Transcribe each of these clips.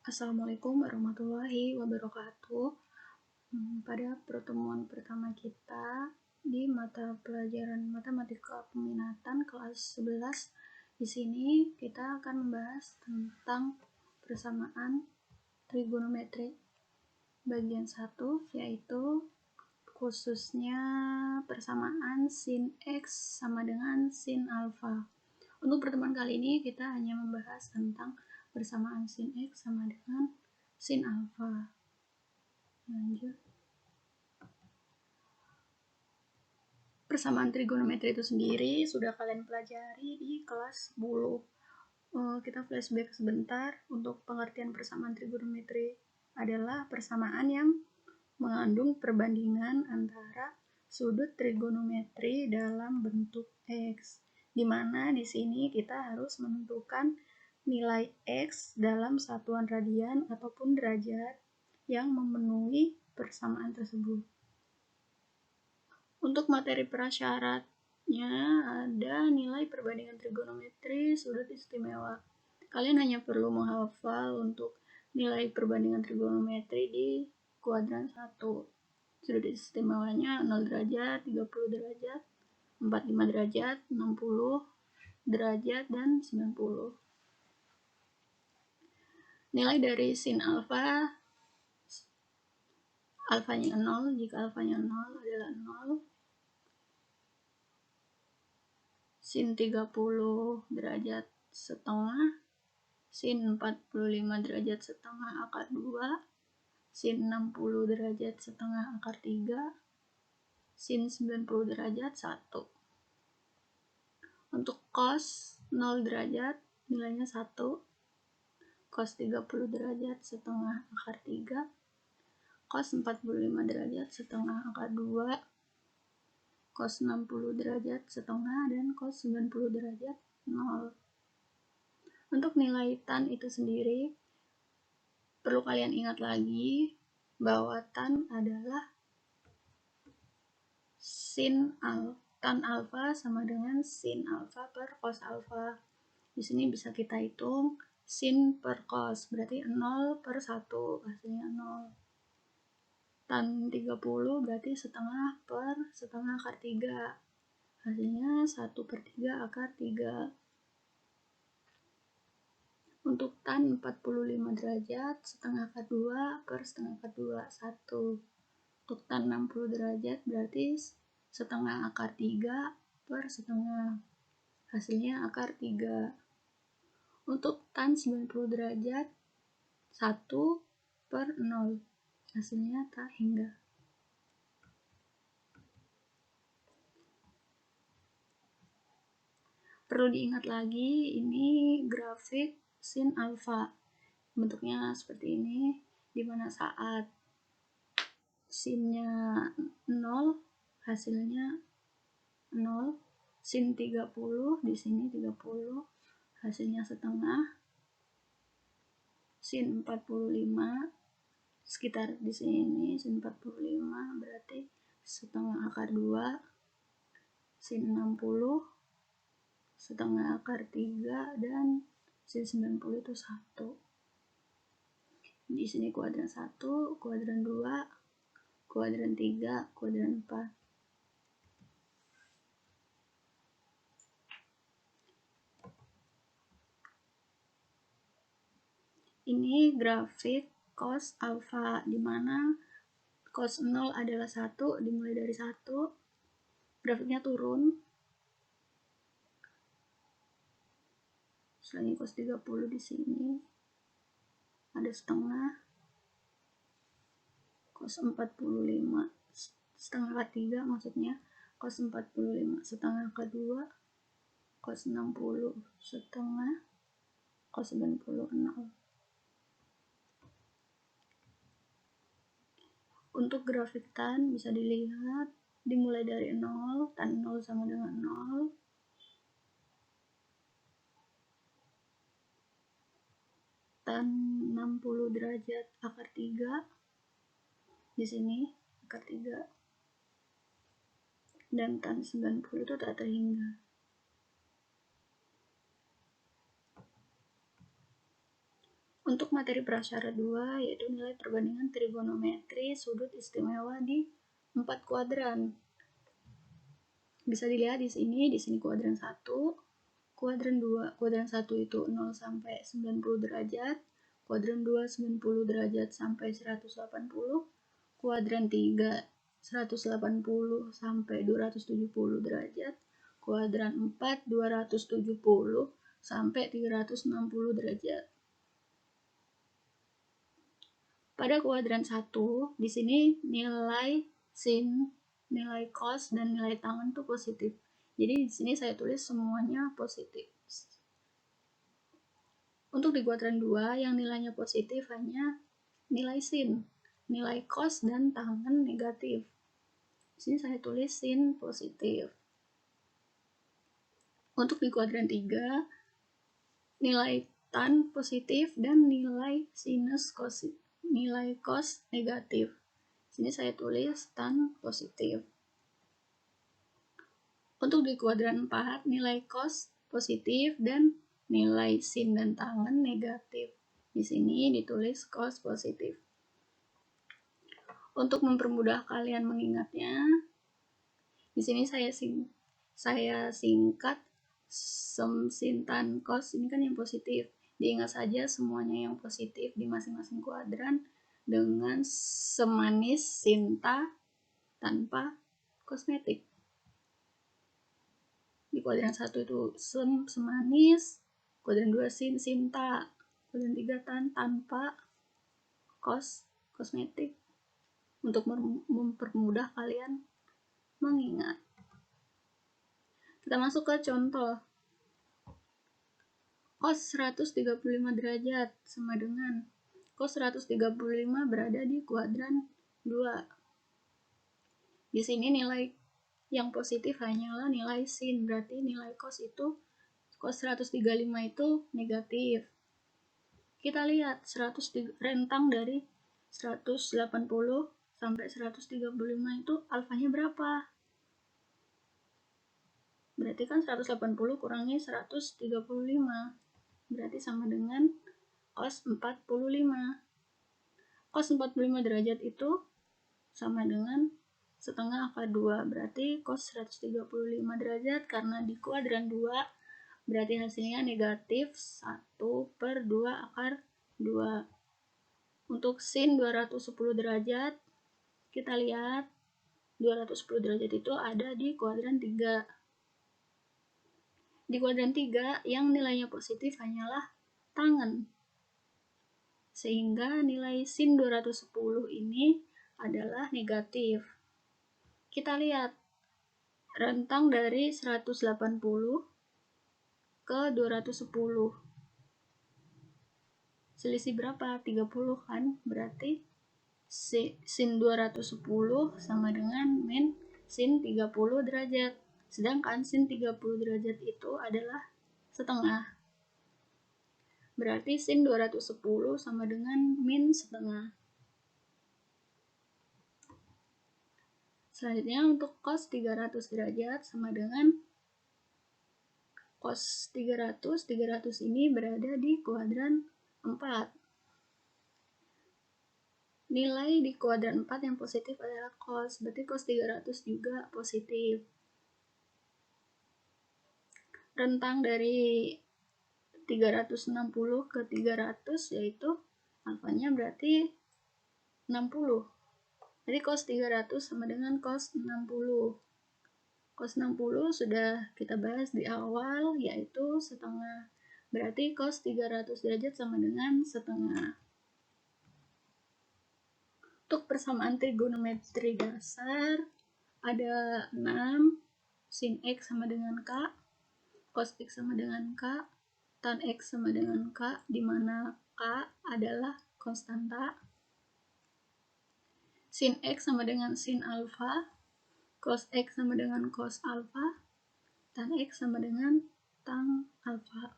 Assalamualaikum warahmatullahi wabarakatuh. Pada pertemuan pertama kita di mata pelajaran matematika peminatan kelas 11, di sini kita akan membahas tentang persamaan trigonometri bagian 1, yaitu khususnya persamaan sin X sama dengan sin alfa. Untuk pertemuan kali ini kita hanya membahas tentang persamaan sin X sama dengan sin alfa. Lanjut. Persamaan trigonometri itu sendiri sudah kalian pelajari di kelas 10. Kita flashback sebentar. Untuk pengertian persamaan trigonometri adalah persamaan yang mengandung perbandingan antara sudut trigonometri dalam bentuk X, di mana di sini kita harus menentukan nilai X dalam satuan radian ataupun derajat yang memenuhi persamaan tersebut. Untuk materi prasyaratnya ada nilai perbandingan trigonometri sudut istimewa. Kalian hanya perlu menghafal untuk nilai perbandingan trigonometri di kuadran 1. Sudut istimewanya 0 derajat, 30 derajat, 45 derajat, 60 derajat, dan 90. Nilai dari sin alfa, alfanya 0, jika alfanya 0 adalah 0. Sin 30 derajat setengah, sin 45 derajat setengah akar 2, sin 60 derajat setengah akar 3, sin 90 derajat 1. Untuk cos 0 derajat nilainya 1, cos 30 derajat setengah akar 3, cos 45 derajat setengah akar 2, cos 60 derajat setengah, dan cos 90 derajat 0. Untuk nilai tan itu sendiri perlu kalian ingat lagi bahwa tan adalah tan alfa sama dengan sin alfa per cos alfa. Di sini bisa kita hitung sin per cos, berarti 0 per 1, hasilnya 0. Tan 30 berarti setengah per setengah akar 3, hasilnya 1 per 3 akar 3. Untuk tan 45 derajat setengah akar 2 per setengah akar 2, 1. Untuk tan 60 derajat berarti setengah akar 3 per setengah, hasilnya akar 3. Untuk tan 90 derajat 1 per 0, hasilnya tak hingga. Perlu diingat lagi, ini grafik sin alfa. Bentuknya seperti ini, dimana saat sinnya 0, hasilnya 0. Sin 30, di sini 30, hasilnya setengah. Sin 45, sekitar di sini sin 45 berarti setengah akar 2. Sin 60 setengah akar 3, dan sin 90 itu 1. Di sini kuadran 1, kuadran 2, kuadran 3, kuadran 4. Ini grafik cos alfa, di mana cos 0 adalah 1, dimulai dari 1, grafiknya turun. Selanjutnya cos 30 di sini ada setengah, cos 45 setengah akar 3 maksudnya, cos 45 setengah akar 2, cos 60 setengah, cos 90 0. Untuk grafik tan bisa dilihat dimulai dari 0, tan 0 sama dengan 0. Tan 60 derajat akar 3, di sini akar 3, dan tan 90 itu tak terhingga. Untuk materi prasyarat 2 yaitu nilai perbandingan trigonometri sudut istimewa di 4 kuadran. Bisa dilihat di sini kuadran 1, kuadran 2. Kuadran 1 itu 0 sampai 90 derajat, kuadran 2 90 derajat sampai 180, kuadran 3 180 sampai 270 derajat, kuadran 4 270 sampai 360 derajat. Pada kuadran 1, di sini nilai sin, nilai cos, dan nilai tangen itu positif. Jadi di sini saya tulis semuanya positif. Untuk di kuadran 2, yang nilainya positif hanya nilai sin, nilai cos, dan tangen negatif. Di sini saya tulis sin positif. Untuk di kuadran 3, nilai tan positif dan nilai sinus nilai cos negatif. Sini saya tulis tan positif. Untuk di kuadran 4, nilai cos positif dan nilai sin dan tangen negatif. Di sini ditulis cos positif. Untuk mempermudah kalian mengingatnya, di sini saya singkat sin tan cos, ini kan yang positif. Diingat saja semuanya yang positif di masing-masing kuadran dengan semanis sinta tanpa kosmetik. Di kuadran 1 itu semanis, kuadran 2 sinta, kuadran 3 tanpa kosmetik, untuk mempermudah kalian mengingat. Kita masuk ke contoh. Cos 135 derajat sama dengan cos 135 berada di kuadran 2. Di sini nilai yang positif hanyalah nilai sin, berarti nilai cos 135 itu negatif. Kita lihat rentang dari 180 sampai 135 itu alfanya berapa? Berarti kan 180 kurangi 135. Berarti sama dengan cos 45. Cos 45 derajat itu sama dengan setengah akar 2. Berarti cos 135 derajat karena di kuadran 2, berarti hasilnya negatif 1/2 akar 2. Untuk sin 210 derajat, kita lihat 210 derajat itu ada di kuadran 3. Di kuadran 3 yang nilainya positif hanyalah tangen. Sehingga nilai sin 210 ini adalah negatif. Kita lihat rentang dari 180 ke 210. Selisih berapa? 30 kan? Berarti sin 210 sama dengan min sin 30 derajat. Sedangkan sin 30 derajat itu adalah setengah. Berarti sin 210 sama dengan min setengah. Selanjutnya untuk cos 300 derajat sama dengan cos 300. 300 ini berada di kuadran 4. Nilai di kuadran 4 yang positif adalah cos, berarti cos 300 juga positif. Rentang dari 360 ke 300 yaitu alfanya berarti 60. Jadi cos 300 sama dengan cos 60. Cos 60 sudah kita bahas di awal, yaitu setengah. Berarti cos 300 derajat sama dengan setengah. Untuk persamaan trigonometri dasar, ada 6, sin X sama dengan K, cos X sama dengan K, tan X sama dengan K, di mana K adalah konstanta. Sin X sama dengan sin alfa, cos X sama dengan cos alfa, tan X sama dengan tan alfa.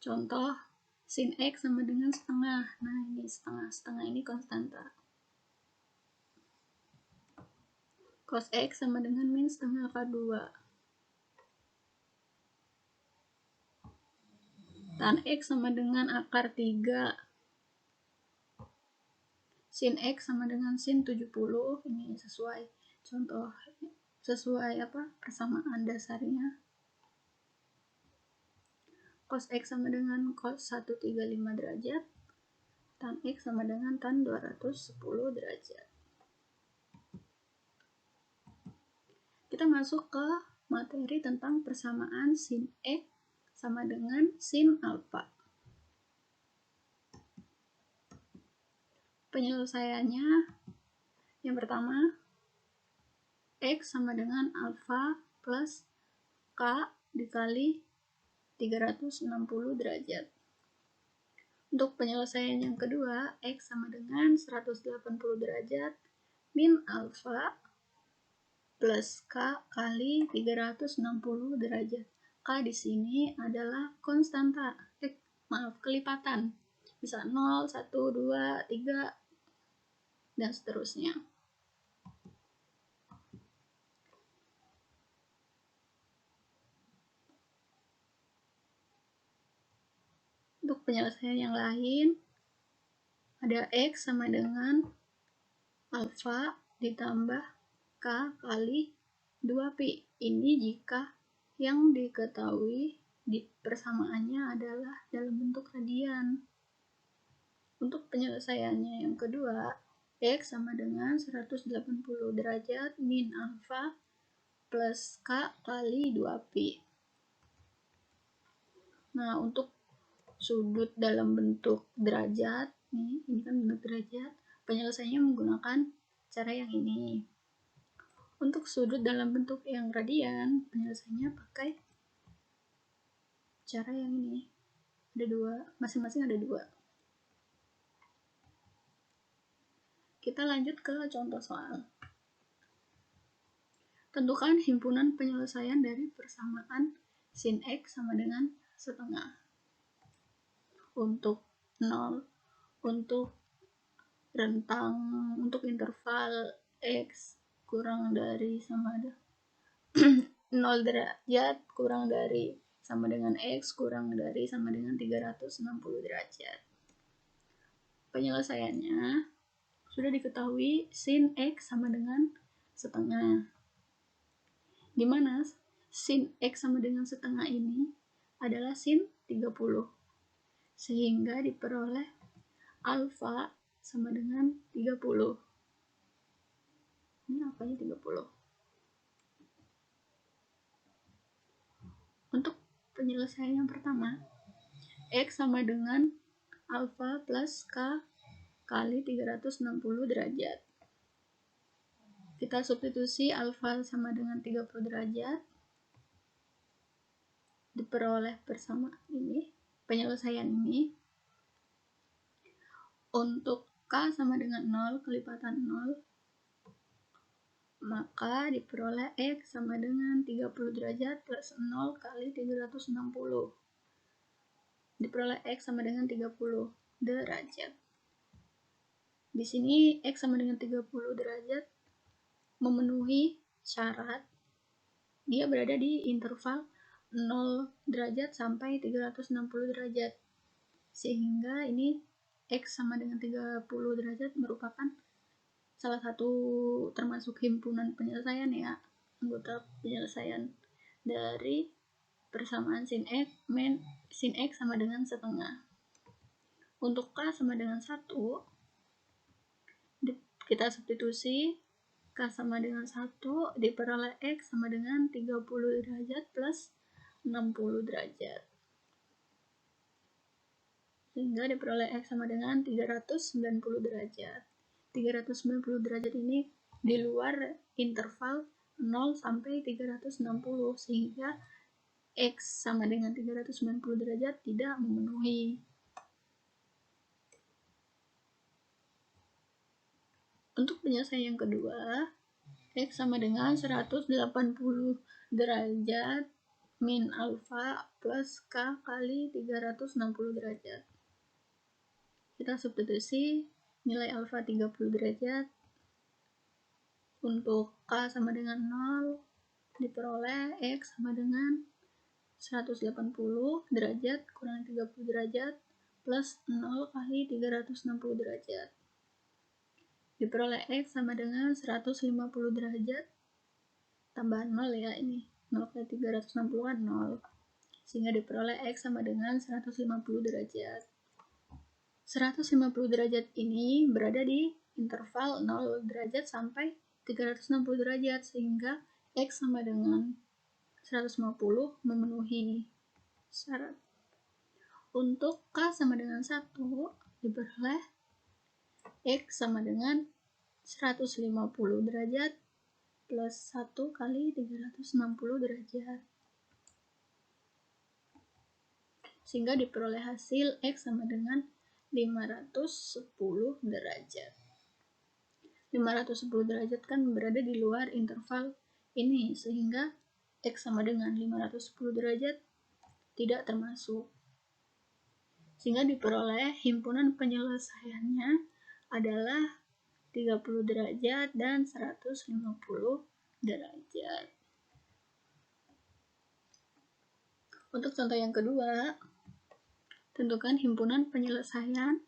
Contoh, sin X sama dengan setengah. Nah, ini setengah ini konstanta. Cos X sama dengan min setengah akar 2. tan X sama dengan akar 3, sin X sama dengan sin 70, ini sesuai contoh, sesuai persamaan dasarnya. Cos X sama dengan cos 135 derajat, tan X sama dengan tan 210 derajat. Kita masuk ke materi tentang persamaan sin X sama dengan sin alfa. Penyelesaiannya yang pertama, X sama dengan alfa plus K dikali 360 derajat. Untuk penyelesaian yang kedua, X sama dengan 180 derajat min alfa plus K kali 360 derajat. K di sini adalah konstanta, kelipatan. Bisa 0, 1, 2, 3, dan seterusnya. Untuk penyelesaian yang lain, ada X sama dengan alfa ditambah K kali 2pi. Ini jika yang diketahui di persamaannya adalah dalam bentuk radian. Untuk penyelesaiannya yang kedua, X sama dengan 180 derajat min alfa plus K kali 2pi. Nah, untuk sudut dalam bentuk derajat, ini kan bentuk derajat, penyelesaiannya menggunakan cara yang ini. Untuk sudut dalam bentuk yang radian, penyelesaiannya pakai cara yang ini. Ada dua, masing-masing ada dua. Kita lanjut ke contoh soal. Tentukan himpunan penyelesaian dari persamaan sin X sama dengan setengah. Untuk 0, untuk rentang, untuk interval X kurang dari sama ada 0 derajat kurang dari sama dengan X kurang dari sama dengan 360 derajat. Penyelesaiannya sudah diketahui sin X sama dengan setengah, dimana sin X sama dengan setengah ini adalah sin 30, sehingga diperoleh alfa sama dengan 30. Ini alfanya 30. Untuk penyelesaian yang pertama, X sama dengan alfa plus K kali 360 derajat. Kita substitusi alfa sama dengan 30 derajat, diperoleh bersama ini, penyelesaian ini. Untuk K sama dengan 0, kelipatan 0, maka diperoleh X sama dengan 30 derajat plus 0 kali 360. Diperoleh X sama dengan 30 derajat. Di sini X sama dengan 30 derajat memenuhi syarat. Dia berada di interval 0 derajat sampai 360 derajat. Sehingga ini X sama dengan 30 derajat merupakan salah satu termasuk himpunan penyelesaian ya, anggota penyelesaian dari persamaan sin X sama dengan setengah. Untuk K sama dengan 1, kita substitusi K sama dengan 1, diperoleh X sama dengan 30 derajat plus 60 derajat. Sehingga diperoleh X sama dengan 390 derajat. 390 derajat ini di luar interval 0 sampai 360, sehingga X sama dengan 390 derajat tidak memenuhi. Untuk penyelesaian yang kedua, X sama dengan 180 derajat min alfa plus K kali 360 derajat. Kita substitusi nilai alfa 30 derajat. Untuk K sama dengan 0, diperoleh X sama dengan 180 derajat kurang 30 derajat plus 0 kali 360 derajat. Diperoleh X sama dengan 150 derajat tambah 0 ya, ini 0 kali 360 kan 0, sehingga diperoleh X sama dengan 150 derajat. 150 derajat ini berada di interval 0 derajat sampai 360 derajat, sehingga X sama dengan 150 memenuhi syarat. Untuk K sama dengan 1 diperoleh X sama dengan 150 derajat plus 1 kali 360 derajat, sehingga diperoleh hasil X sama dengan 510 derajat. 510 derajat kan berada di luar interval ini, sehingga X sama dengan 510 derajat tidak termasuk. Sehingga diperoleh himpunan penyelesaiannya adalah 30 derajat dan 150 derajat. Untuk contoh yang kedua, tentukan himpunan penyelesaian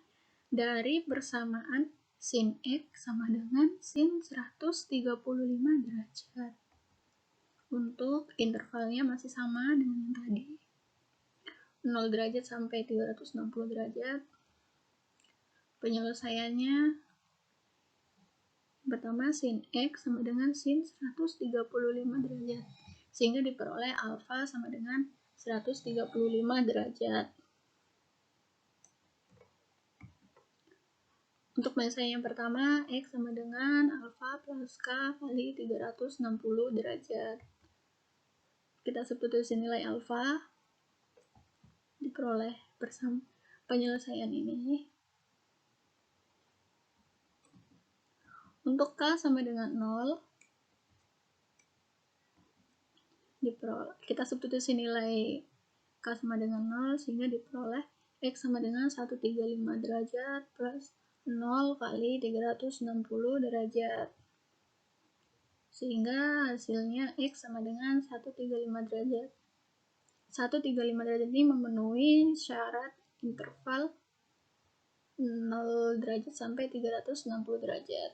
dari persamaan sin X sama dengan sin 135 derajat. Untuk intervalnya masih sama dengan yang tadi, 0 derajat sampai 360 derajat. Penyelesaiannya pertama sin X sama dengan sin 135 derajat, sehingga diperoleh alfa sama dengan 135 derajat. Untuk penyelesaian yang pertama, X sama dengan alfa plus K kali 360 derajat. Kita substitusi nilai alfa, diperoleh penyelesaian ini. Untuk K sama dengan 0, kita substitusi nilai K sama dengan 0, sehingga diperoleh X sama dengan 135 derajat plus 0 kali 360 derajat, sehingga hasilnya X sama dengan 135 derajat. 135 derajat ini memenuhi syarat interval 0 derajat sampai 360 derajat.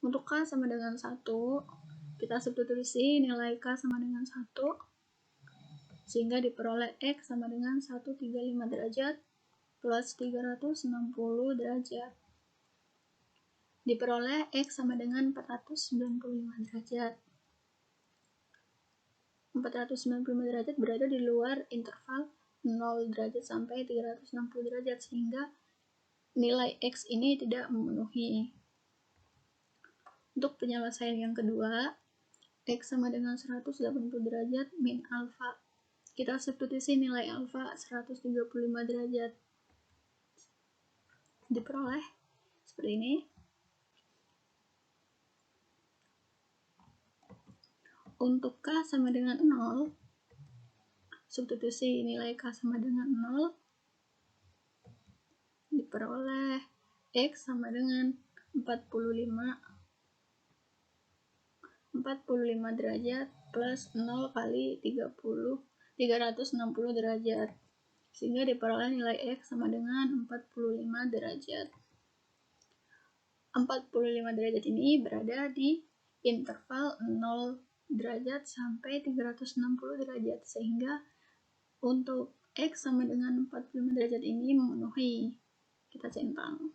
Untuk K sama dengan 1, kita substitusi nilai K sama dengan 1, sehingga diperoleh X sama dengan 135 derajat plus 360 derajat. Diperoleh X sama dengan 495 derajat. 495 derajat berada di luar interval 0 derajat sampai 360 derajat, sehingga nilai X ini tidak memenuhi. Untuk penyelesaian yang kedua, X sama dengan 180 derajat min alfa. Kita substitusi nilai alfa 135 derajat. Diperoleh seperti ini. Untuk K sama dengan 0, substitusi nilai K sama dengan 0, diperoleh X sama dengan 45 derajat plus 0 kali 360 derajat, sehingga diperoleh nilai X sama dengan 45 derajat. 45 derajat ini berada di interval 0 derajat sampai 360 derajat, sehingga untuk X sama dengan 45 derajat ini memenuhi. Kita centang.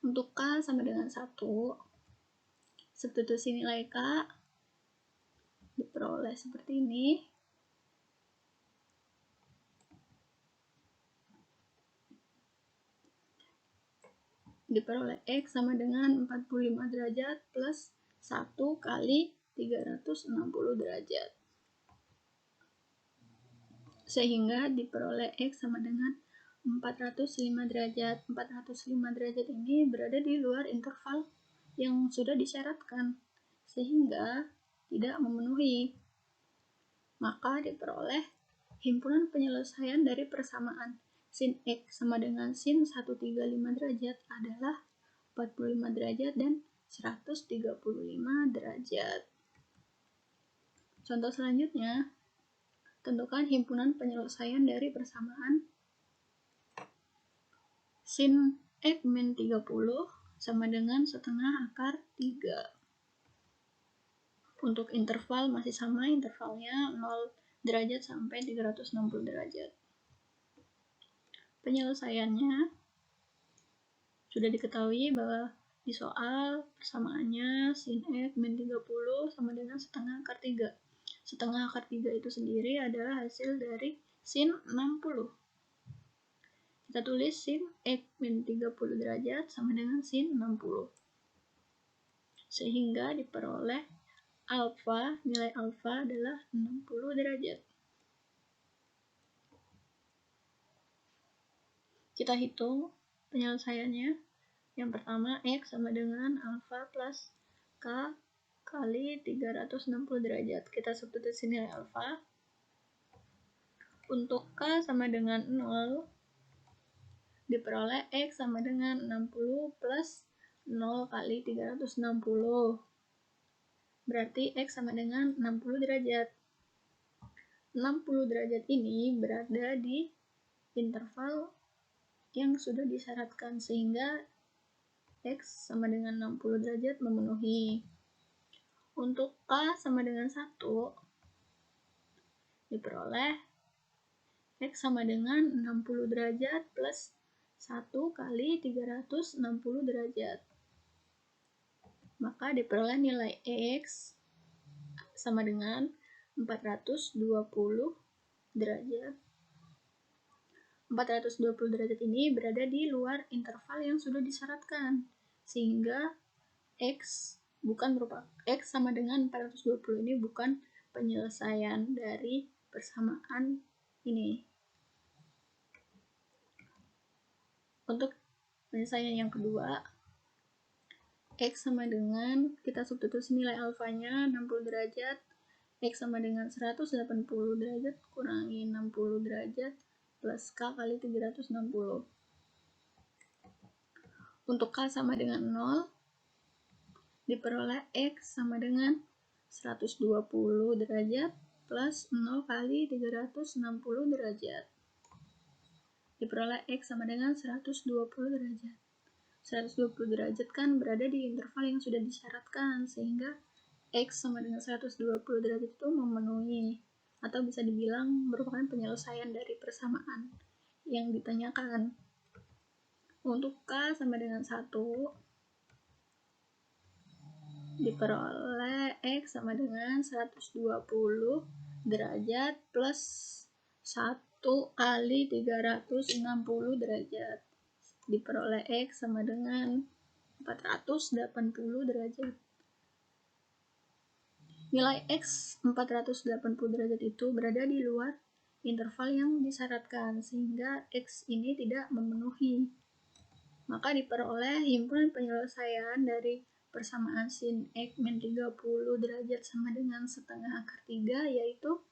Untuk K sama dengan 1, substitusi nilai K, diperoleh seperti ini. Diperoleh X sama dengan 45 derajat plus 1 kali 360 derajat, sehingga diperoleh X sama dengan 405 derajat. 405 derajat ini berada di luar interval yang sudah disyaratkan, sehingga tidak memenuhi. Maka diperoleh himpunan penyelesaian dari persamaan sin X sama dengan sin 135 derajat adalah 45 derajat dan 135 derajat. Contoh selanjutnya, tentukan himpunan penyelesaian dari persamaan sin X min 30 sama dengan setengah akar 3. Untuk interval masih sama, intervalnya 0 derajat sampai 360 derajat. Penyelesaiannya sudah diketahui bahwa di soal persamaannya sin X min 30 sama dengan setengah akar 3. Setengah akar 3 itu sendiri adalah hasil dari sin 60. Kita tulis sin X min 30 derajat sama dengan sin 60. Sehingga diperoleh alfa, nilai alfa adalah 60 derajat. Kita hitung penyelesaiannya. Yang pertama, X sama dengan alfa plus K kali 360 derajat. Kita substitusi nilai alfa. Untuk K sama dengan 0, diperoleh X sama dengan 60 plus 0 kali 360. Berarti X sama dengan 60 derajat. 60 derajat ini berada di interval yang sudah disyaratkan, sehingga X sama dengan 60 derajat memenuhi. Untuk K sama dengan 1, diperoleh X sama dengan 60 derajat plus 1 kali 360 derajat. Maka diperoleh nilai X sama dengan 420 derajat. 420 derajat ini berada di luar interval yang sudah disyaratkan, sehingga X sama dengan 420 ini bukan penyelesaian dari persamaan ini. Untuk penyelesaian yang kedua, X sama dengan, kita substitusi nilai alfanya 60 derajat, X sama dengan 180 derajat kurangi 60 derajat plus K kali 360. Untuk K sama dengan 0, diperoleh X sama dengan 120 derajat plus 0 kali 360 derajat. Diperoleh X sama dengan 120 derajat. 120 derajat kan berada di interval yang sudah disyaratkan, sehingga X sama dengan 120 derajat itu memenuhi, atau bisa dibilang merupakan penyelesaian dari persamaan yang ditanyakan. Untuk K sama dengan 1, diperoleh X sama dengan 120 derajat plus 1 kali 360 derajat. Diperoleh X sama dengan 480 derajat. Nilai X 480 derajat itu berada di luar interval yang disyaratkan, sehingga X ini tidak memenuhi. Maka diperoleh himpunan penyelesaian dari persamaan sin X min 30 derajat sama dengan setengah akar 3, yaitu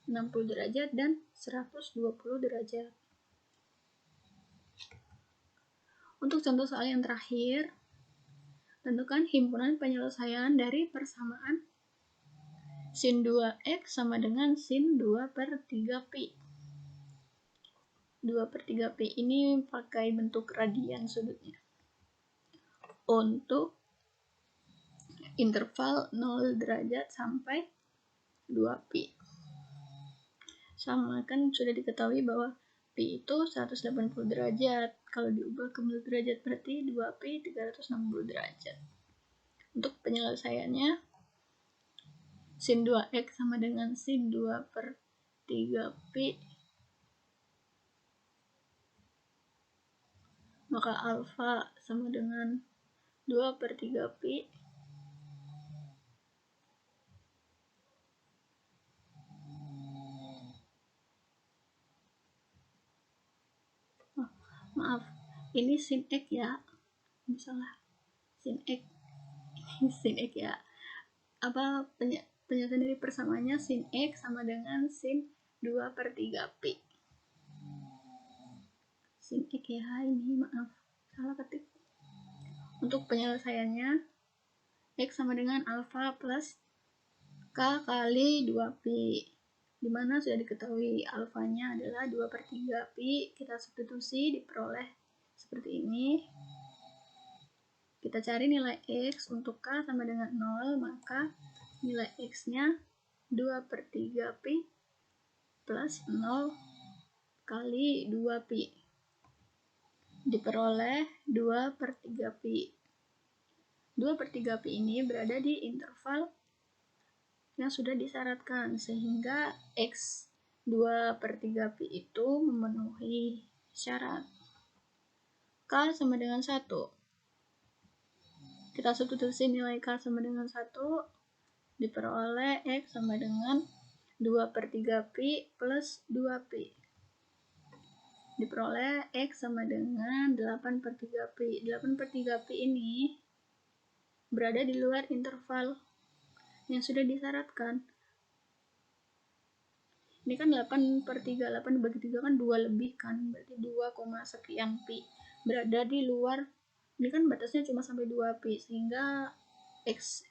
60 derajat dan 120 derajat. Untuk contoh soal yang terakhir, tentukan himpunan penyelesaian dari persamaan sin 2x sama dengan sin 2 per 3pi. 2 per 3pi ini pakai bentuk radian sudutnya. Untuk interval 0 derajat sampai 2pi. Sama kan sudah diketahui bahwa pi itu 180 derajat. Kalau diubah ke bentuk derajat berarti 2pi 360 derajat. Untuk penyelesaiannya, sin 2x sama dengan sin 2 per 3pi, maka alfa sama dengan 2 per 3pi maaf, ini sin X ya, misalnya sin X sin X ya, apa penyelesaian dari persamaannya sin X sama dengan sin 2 per 3pi. Sin X ya, ini maaf salah ketik. Untuk penyelesaiannya, X sama dengan alfa plus K kali 2pi, dimana sudah diketahui alfanya adalah 2/3 pi. Kita substitusi, diperoleh seperti ini. Kita cari nilai X. Untuk K sama dengan 0, maka nilai X-nya 2/3 pi plus 0 kali 2pi, diperoleh 2/3 pi. 2/3 pi ini berada di interval yang sudah disyaratkan, sehingga X 2/3 pi itu memenuhi syarat. K sama dengan 1. Kita substitusi nilai K sama dengan 1, diperoleh X sama dengan 2/3 pi plus 2pi. Diperoleh X sama dengan 8/3 pi. 8/3 pi ini berada di luar interval yang sudah disyaratkan. Ini kan 8/3, 8 dibagi 3 kan 2 lebih kan, berarti 2, sekian pi. Berada di luar, ini kan batasnya cuma sampai 2 pi, sehingga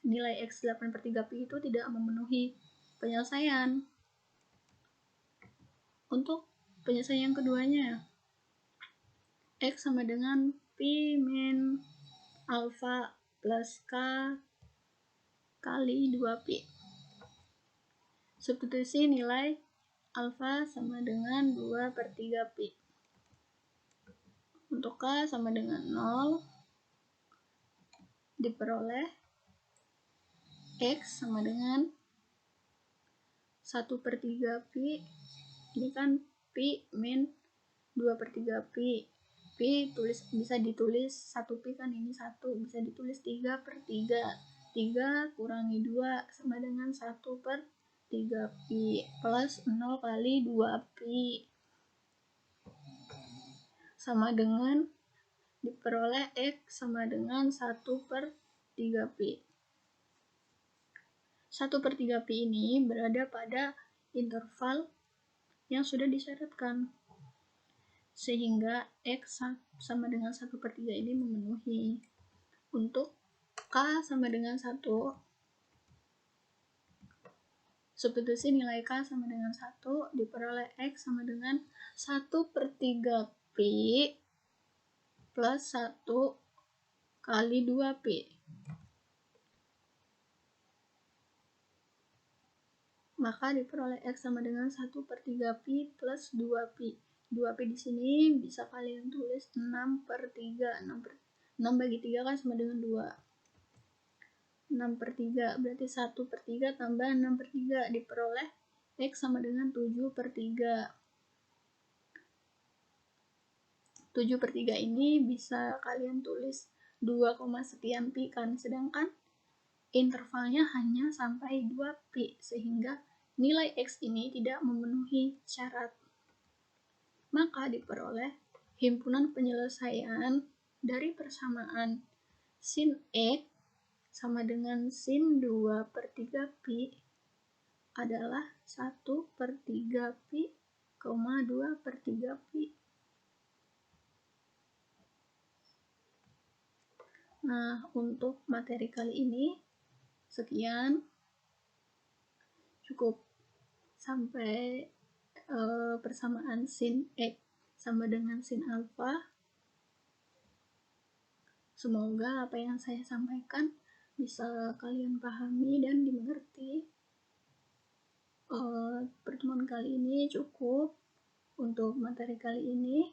nilai X 8/3 pi itu tidak memenuhi penyelesaian. Untuk penyelesaian yang keduanya, X sama dengan pi min alfa plus K kali 2pi. Substitusi nilai alfa sama dengan 2/3 pi. Untuk K sama dengan 0, diperoleh X sama dengan 1/3 pi. Ini kan pi min 2/3 pi. Pi bisa ditulis 1 pi kan, ini 1, bisa ditulis 3/3. 3 kurangi 2 sama dengan 1/3 pi plus 0 kali 2 pi sama dengan, diperoleh X sama dengan 1/3 pi. 1/3 pi ini berada pada interval yang sudah disyaratkan, sehingga X sama dengan 1/3 ini memenuhi. Untuk K sama dengan 1, substitusi nilai K sama dengan 1, diperoleh X sama dengan 1/3 pi plus 1 kali 2 pi. Maka diperoleh X sama dengan 1/3 pi plus 2 pi. 2 pi di sini bisa kalian tulis 6/3. 6 bagi 3 kan sama dengan 2. 6/3 berarti 1/3 tambah 6/3, diperoleh X sama dengan 7/3. 7/3 ini bisa kalian tulis 2, sekian pi kan, sedangkan intervalnya hanya sampai 2 pi, sehingga nilai X ini tidak memenuhi syarat. Maka diperoleh himpunan penyelesaian dari persamaan sin X sama dengan sin 2/3 pi adalah 1/3 pi, 2/3 pi. Nah, untuk materi kali ini sekian, cukup sampai persamaan sin X sama dengan sin alfa. Semoga apa yang saya sampaikan bisa kalian pahami dan dimengerti. Pertemuan kali ini cukup untuk materi kali ini.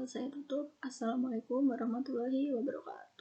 Saya tutup. Assalamualaikum warahmatullahi wabarakatuh.